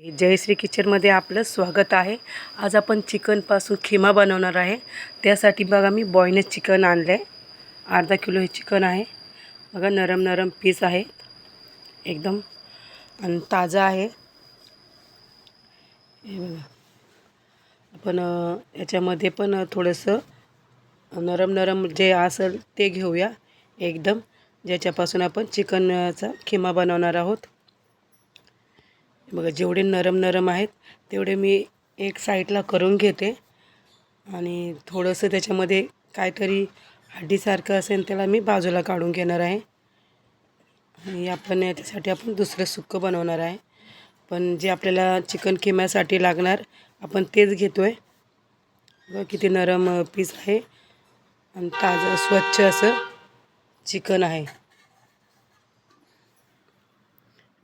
जयश्री किचनमध्ये आपलं स्वागत आहे। आज आपण चिकनपासून खिमा बनवणार आहे। त्यासाठी बघा मी बॉयनेस चिकन आणले आहे। अर्धा किलो हे चिकन आहे। बघा नरम नरम पीस आहेत एकदम आणि ताजा आहे। हे बघा आपण याच्यामध्ये पण थोडंसं नरम नरम जे असेल ते घेऊया एकदम, ज्याच्यापासून आपण चिकनचा खिमा बनवणार आहोत। बघा जेवढे नरम नरम आहेत तेवढे मी एक साईडला करून घेते आणि थोडंसं त्याच्यामध्ये काहीतरी हड्डीसारखं असेल त्याला मी बाजूला काढून घेणार आहे। आणि आपण याच्यासाठी आपण दुसरं सुक्कं बनवणार आहे, पण जे आपल्याला चिकन खिम्यासाठी लागणार आपण तेच घेतो आहे। बघा किती नरम पीस आहे आणि ताजं स्वच्छ असं चिकन आहे।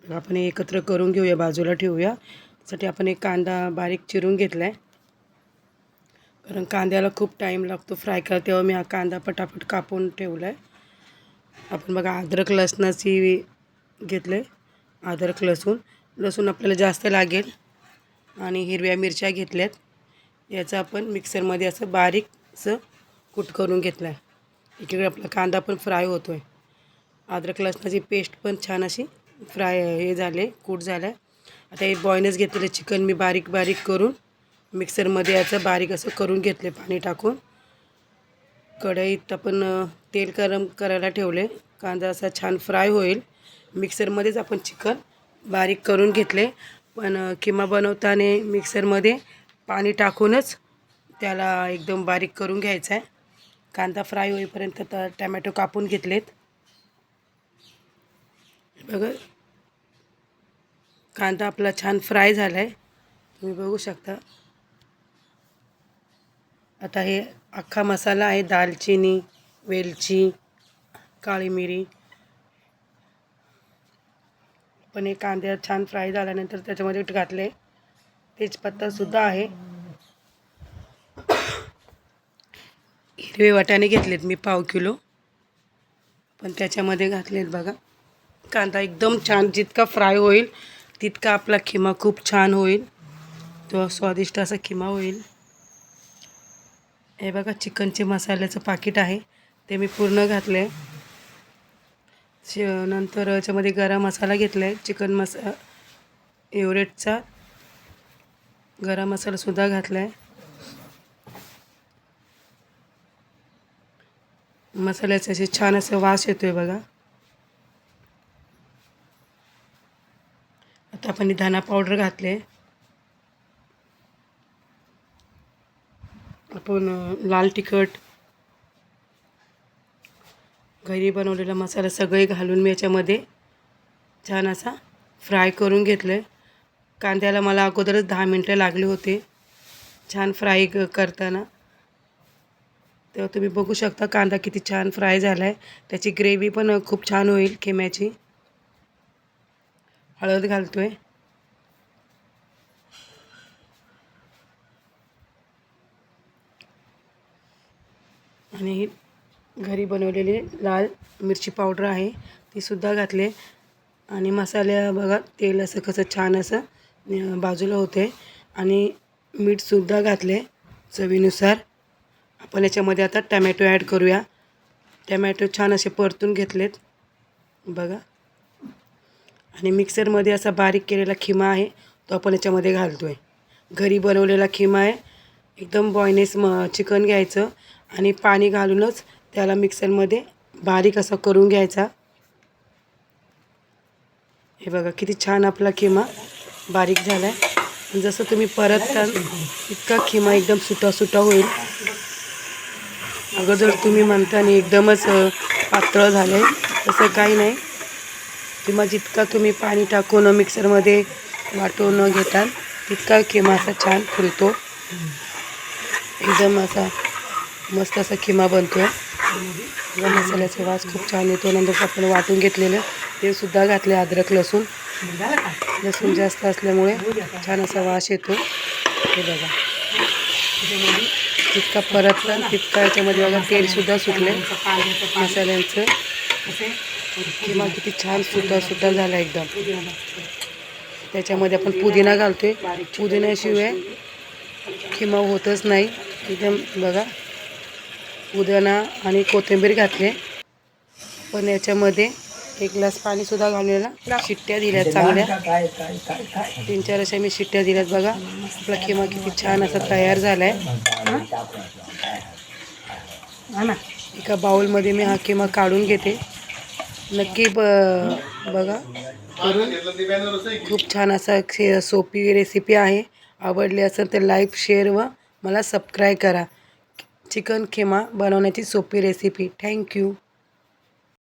आपण एकत्र करून घेऊया, बाजूला ठेवूया। त्यासाठी आपण एक कांदा बारीक चिरून घेतला आहे, कारण कांद्याला खूप टाईम लागतो फ्राय करायला, तेव्हा मी हा कांदा पटापट कापून ठेवला आहे। आपण बघा अद्रक लसणाची घेतले, अद्रक लसूण आपल्याला जास्त लागेल आणि हिरव्या मिरच्या घेतल्यात। याचं आपण मिक्सरमध्ये असं बारीक असं कूट करून घेतलं आहे। एकीकडे आपला कांदा पण फ्राय होतो आहे। अद्रक लसणाची पेस्ट पण छान अशी फ्राय हे झाले, कूट झालं आहे। आता हे बॉयनेस घेतलेले चिकन मी बारीक बारीक करून मिक्सरमध्ये याचं बारीक असं करून घेतले पाणी टाकून। कढईत आपण तेल गरम करायला ठेवले, कांदा असा छान फ्राय होईल। मिक्सरमध्येच आपण चिकन बारीक करून घेतले, पण खिमा बनवताना मिक्सरमध्ये पाणी टाकूनच त्याला एकदम बारीक करून घ्यायचं आहे। कांदा फ्राय होईपर्यंत तर टमॅटो कापून घेतलेत। बघा कांदा आपला छान फ्राय झाला आहे, तुम्ही बघू शकता। आता हे अख्खा मसाला आहे, दालचिनी, वेलची, काळी मिरी। पण हे कांद्या छान फ्राय झाल्यानंतर त्याच्यामध्ये घातले, तेजपत्तासुद्धा आहे। हिरवे वाटाणे घेतलेत मी पाव किलो, पण त्याच्यामध्ये घातलेत। बघा कांदा एकदम छान, जितका फ्राय होईल तितका आपला खिमा खूप छान होईल, तो स्वादिष्ट असा खिमा होईल। हे बघा चिकनचे मसाल्याचं पाकिट आहे, ते मी पूर्ण घातले। नंतर याच्यामध्ये गरम मसाला घेतला आहे, चिकन एव्हरेस्टचा गरम मसालासुद्धा घातला आहे। मसाल्याचा असे छान असं वास येतोय बघा। आता आपण धना पावडर घातले, आपण लाल तिखट, घरी बनवलेला मसाला सगळे घालून मी याच्यामध्ये छान असा फ्राय करून घेतले। कांद्याला मला अगोदरच 10 मिनटं लागले होते छान फ्राय करताना, तेव्हा तुम्ही बघू शकता कांदा किती छान फ्राय झाला आहे। त्याची ग्रेव्ही पण खूप छान होईल खिम्याची। हळद घालतोय, आणि घरी बनवलेली लाल मिरची पावडर आहे तीसुद्धा घातले। आणि मसाल्या बघा तेल असं कसं छान असं बाजूला होते, आणि मीठसुद्धा घातले चवीनुसार। आपण याच्यामध्ये आता टमॅटो ॲड करूया। टमॅटो छान असे परतून घेतलेत बघा, आणि मिक्सरमध्ये असा बारीक केलेला खिमा आहे तो आपण याच्यामध्ये घालतो आहे। घरी बनवलेला खिमा आहे, एकदम बॉयनेस चिकन घ्यायचं आणि पाणी घालूनच त्याला मिक्सरमध्ये बारीक असं करून घ्यायचा। हे बघा किती छान आपला खिमा बारीक झाला आहे। जसं तुम्ही परतताल इतका खिमा एकदम सुटा सुटा होईल। अगोदर तुम्ही म्हणताना एकदमच पातळ झालं आहे, तसं काही नाही। किंवा जितका तुम्ही पाणी टाकून मिक्सरमध्ये वाटून घेताल तितका खिमा असा छान फुलतो, एकदम असा मस्त असा खिमा बनतो आहे। या मसाल्याचा वास खूप छान येतो। नंतर आपण वाटून घेतलेलं ते सुद्धा घातले, अद्रक लसूण जास्त असल्यामुळे छान असा वास येतो। हे बघा जितका परतला तितका याच्यामध्ये बघा तेलसुद्धा सुटले मसाल्यांचं। खिमा किती छान सुटा सुटा झाला एकदम। त्याच्यामध्ये आपण पुदिना घालतोय. पुदिन्याशिवाय खिमा होतच नाही. एकदम बघा पुदिना आणि कोथिंबीर घातले. पण याच्यामध्ये 1 ग्लास पाणीसुद्धा घालूया. शिट्ट्या दिल्या चांगल्या 3-4 अशा मी शिट्ट्या दिल्यात. बघा आपला खिमा किती छान असा तयार झाला आहे. एका बाउलमध्ये मी हा खिमा काढून घेते. नक्की बघा करून. खूप छान असा सोपी रेसिपी आहे. आवडली असेल तर लाईक शेअर व मला सबस्क्राईब करा. चिकन खिमा बनवण्याची सोपी रेसिपी. थँक्यू.